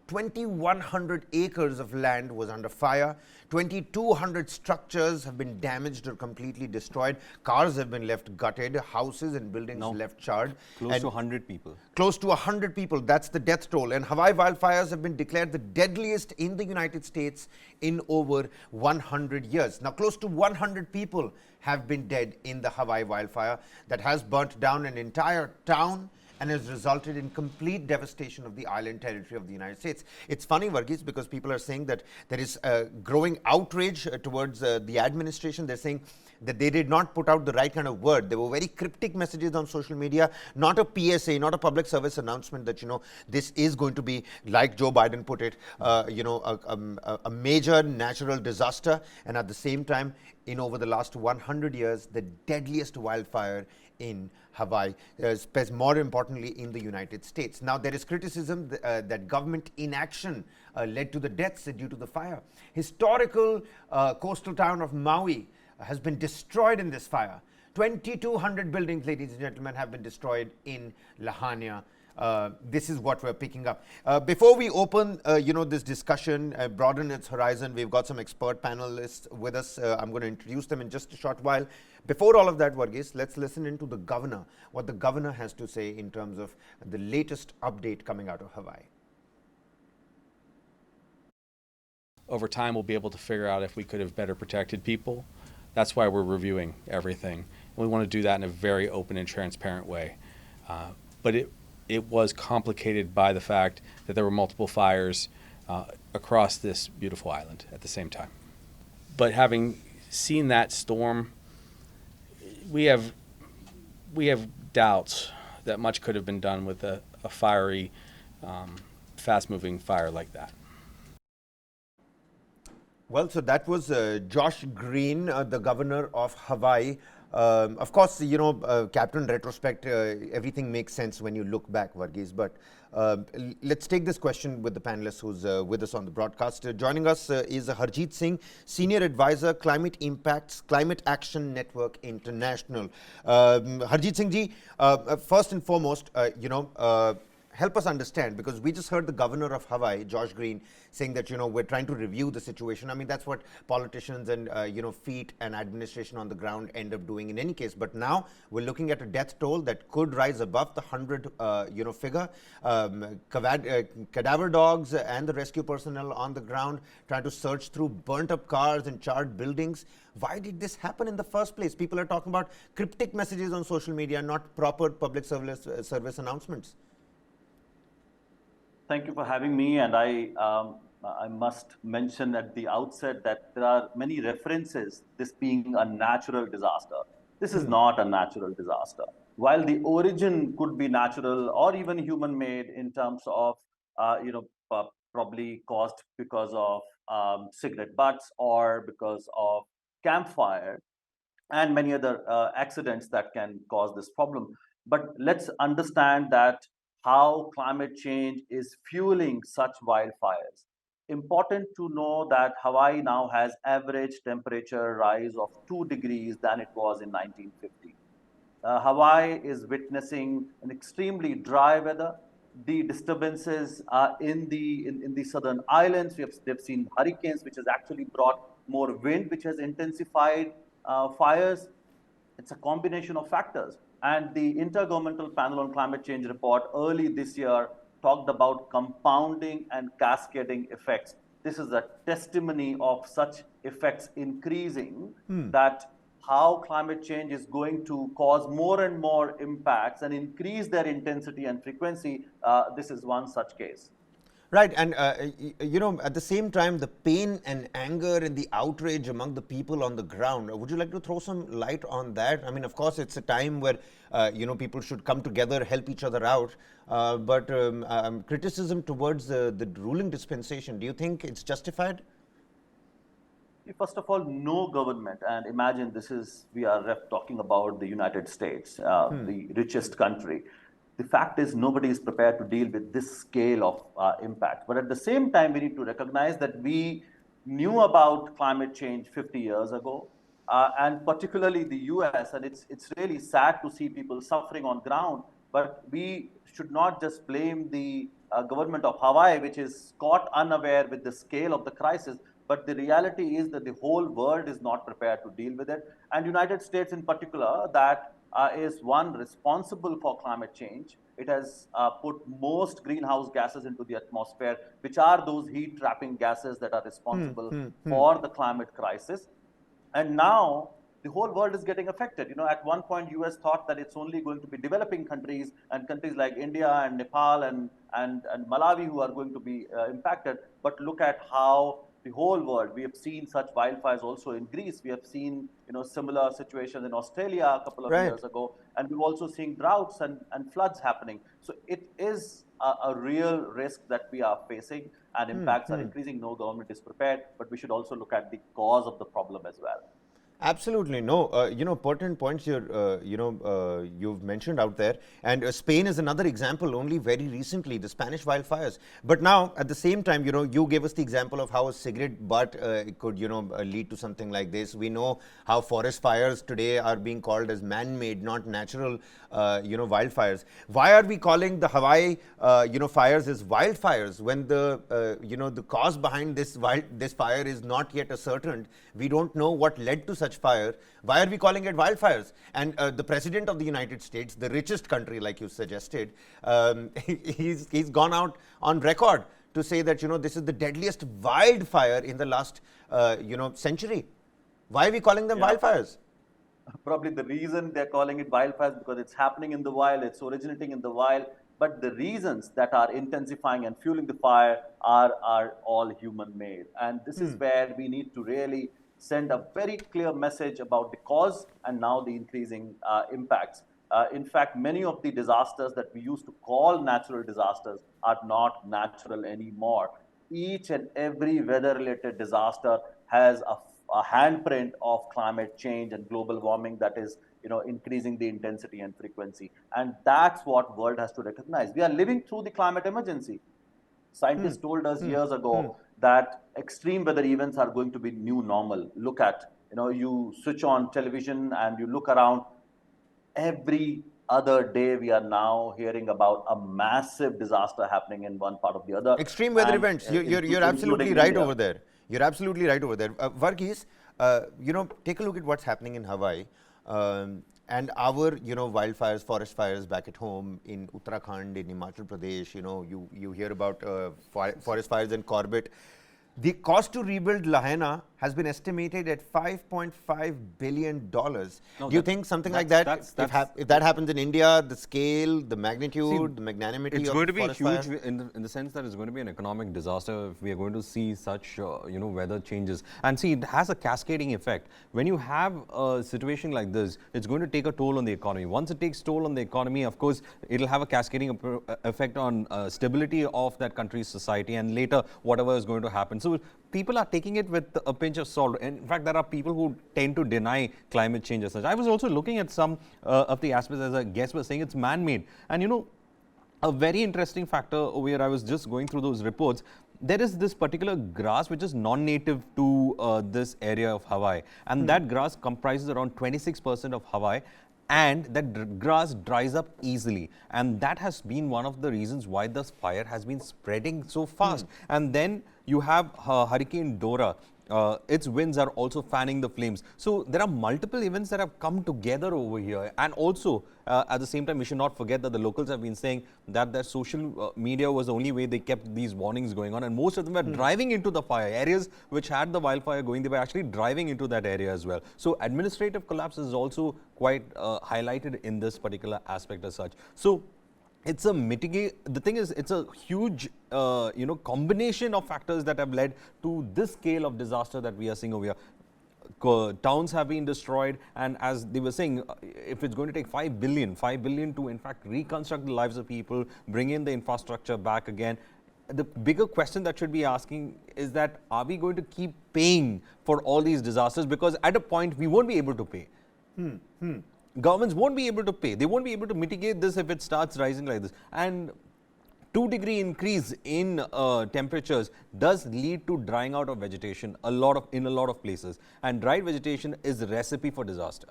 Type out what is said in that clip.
2,100 acres of land was under fire. 2,200 structures have been damaged or completely destroyed. Cars have been left gutted. Houses and buildings left charred. Close to 100 people. Close to 100 people. That's the death toll. And Hawaii wildfires have been declared the deadliest in the United States in over 100 years. Now, close to 100 people have been dead in the Hawaii wildfire that has burnt down an entire town and has resulted in complete devastation of the island territory of the United States. It's funny, Varghese, because people are saying that there is growing outrage towards the administration. They're saying that they did not put out the right kind of word. There were very cryptic messages on social media, not a PSA, not a public service announcement that, this is going to be, like Joe Biden put it, a major natural disaster. And at the same time, in over the last 100 years, the deadliest wildfire in Hawaii, more importantly in the United States. Now, there is criticism that government inaction led to the deaths due to the fire. Historical coastal town of Maui has been destroyed in this fire. 2,200 buildings, ladies and gentlemen, have been destroyed in Lahania. This is what we're picking up. Before we open, this discussion, broaden its horizon, we've got some expert panelists with us. I'm going to introduce them in just a short while. Before all of that, Varghese, let's listen into the governor, what the governor has to say in terms of the latest update coming out of Hawaii. Over time, we'll be able to figure out if we could have better protected people. That's why we're reviewing everything. And we want to do that in a very open and transparent way. But it was complicated by the fact that there were multiple fires across this beautiful island at the same time. But having seen that storm, we have doubts that much could have been done with a fiery, fast-moving fire like that. Well, so that was Josh Green, the governor of Hawaii. Of course, Captain retrospect, everything makes sense when you look back, Varghese. But let's take this question with the panelist who's with us on the broadcast. Joining us is Harjeet Singh, Senior Advisor, Climate Impacts, Climate Action Network International. Harjeet Singh ji, first and foremost, help us understand, because we just heard the governor of Hawaii, Josh Green, saying that, we're trying to review the situation. I mean, that's what politicians and, feet and administration on the ground end up doing in any case. But now we're looking at a death toll that could rise above the 100, figure. Cadaver dogs and the rescue personnel on the ground trying to search through burnt up cars and charred buildings. Why did this happen in the first place? People are talking about cryptic messages on social media, not proper public service announcements. Thank you for having me, and I must mention at the outset that there are many references, this being a natural disaster. This is not a natural disaster. While the origin could be natural or even human-made in terms of, probably caused because of cigarette butts or because of campfire and many other accidents that can cause this problem. But let's understand that how climate change is fueling such wildfires. Important to know that Hawaii now has average temperature rise of 2 degrees than it was in 1950. Hawaii is witnessing an extremely dry weather. The disturbances in the southern islands, they've seen hurricanes, which has actually brought more wind, which has intensified fires. It's a combination of factors. And the Intergovernmental Panel on Climate Change report early this year talked about compounding and cascading effects. This is a testimony of such effects increasing, that how climate change is going to cause more and more impacts and increase their intensity and frequency. This is one such case. Right, and at the same time, the pain and anger and the outrage among the people on the ground. Would you like to throw some light on that? I mean, of course, it's a time where people should come together, help each other out. But criticism towards the ruling dispensation, do you think it's justified? First of all, no government, and imagine we are talking about the United States, the richest country. The fact is, nobody is prepared to deal with this scale of impact. But at the same time, we need to recognize that we knew about climate change 50 years ago, and particularly the US, and it's really sad to see people suffering on ground, but we should not just blame the government of Hawaii, which is caught unaware with the scale of the crisis. But the reality is that the whole world is not prepared to deal with it. And United States in particular, that is one responsible for climate change. It has put most greenhouse gases into the atmosphere, which are those heat trapping gases that are responsible for the climate crisis. And now the whole world is getting affected. At one point, US thought that it's only going to be developing countries and countries like India and Nepal and Malawi who are going to be impacted. But look at how the whole world, we have seen such wildfires also in Greece. We have seen, similar situations in Australia a couple of years ago. And we've also seen droughts and floods happening. So it is a real risk that we are facing, and impacts are increasing. No government is prepared, but we should also look at the cause of the problem as well. Absolutely. No, pertinent points you've mentioned out there. And Spain is another example, only very recently, the Spanish wildfires. But now, at the same time, you gave us the example of how a cigarette butt could, lead to something like this. We know how forest fires today are being called as man-made, not natural, wildfires. Why are we calling the Hawaii, fires as wildfires when the cause behind this fire is not yet ascertained? We don't know what led to such fire. Why are we calling it wildfires? And the President of the United States, the richest country, like you suggested, he's gone out on record to say that this is the deadliest wildfire in the last century. Why are we calling them wildfires? Probably the reason they're calling it wildfires because it's happening in the wild, it's originating in the wild. But the reasons that are intensifying and fueling the fire are all human-made. And this is where we need to really send a very clear message about the cause and now the increasing impacts. In fact, many of the disasters that we used to call natural disasters are not natural anymore. Each and every weather-related disaster has a handprint of climate change and global warming that is, increasing the intensity and frequency. And that's what world has to recognize. We are living through the climate emergency. Scientists told us years ago that extreme weather events are going to be new normal. Look at, you switch on television and you look around. Every other day we are now hearing about a massive disaster happening in one part of the other. Extreme weather events. You're absolutely right over there. You're absolutely right over there. Varghese, take a look at what's happening in Hawaii. And our, wildfires, forest fires back at home in Uttarakhand, in Himachal Pradesh, you hear about forest fires in Corbett. The cost to rebuild Lahaina has been estimated at $5.5 billion. Do you think something like that, if that happens in India, the scale, the magnitude, the magnanimity it's of going to be forest huge fire? in the sense that it's going to be an economic disaster if we are going to see such, weather changes. And see, it has a cascading effect. When you have a situation like this, it's going to take a toll on the economy. Once it takes toll on the economy, of course, it'll have a cascading effect on stability of that country's society and later whatever is going to happen. So people are taking it with a pinch of salt. In fact, there are people who tend to deny climate change as such. I was also looking at some of the aspects, as a guest was saying, it's man-made. And a very interesting factor over here, I was just going through those reports. There is this particular grass which is non-native to this area of Hawaii. And that grass comprises around 26% of Hawaii. And that grass dries up easily, and that has been one of the reasons why this fire has been spreading so fast. And then you have Hurricane Dora. Its winds are also fanning the flames. So there are multiple events that have come together over here. And also, at the same time, we should not forget that the locals have been saying that their social media was the only way they kept these warnings going on. And most of them were driving into the fire. Areas which had the wildfire going, they were actually driving into that area as well. So administrative collapse is also quite highlighted in this particular aspect as such. So it's a the thing is, it's a huge, combination of factors that have led to this scale of disaster that we are seeing over here. Towns have been destroyed, and as they were saying, if it's going to take $5 billion to in fact reconstruct the lives of people, bring in the infrastructure back again, the bigger question that should be asking is that, are we going to keep paying for all these disasters? Because at a point, we won't be able to pay. Governments won't be able to pay. They won't be able to mitigate this if it starts rising like this. And 2-degree increase in temperatures does lead to drying out of vegetation in a lot of places. And dried vegetation is a recipe for disaster.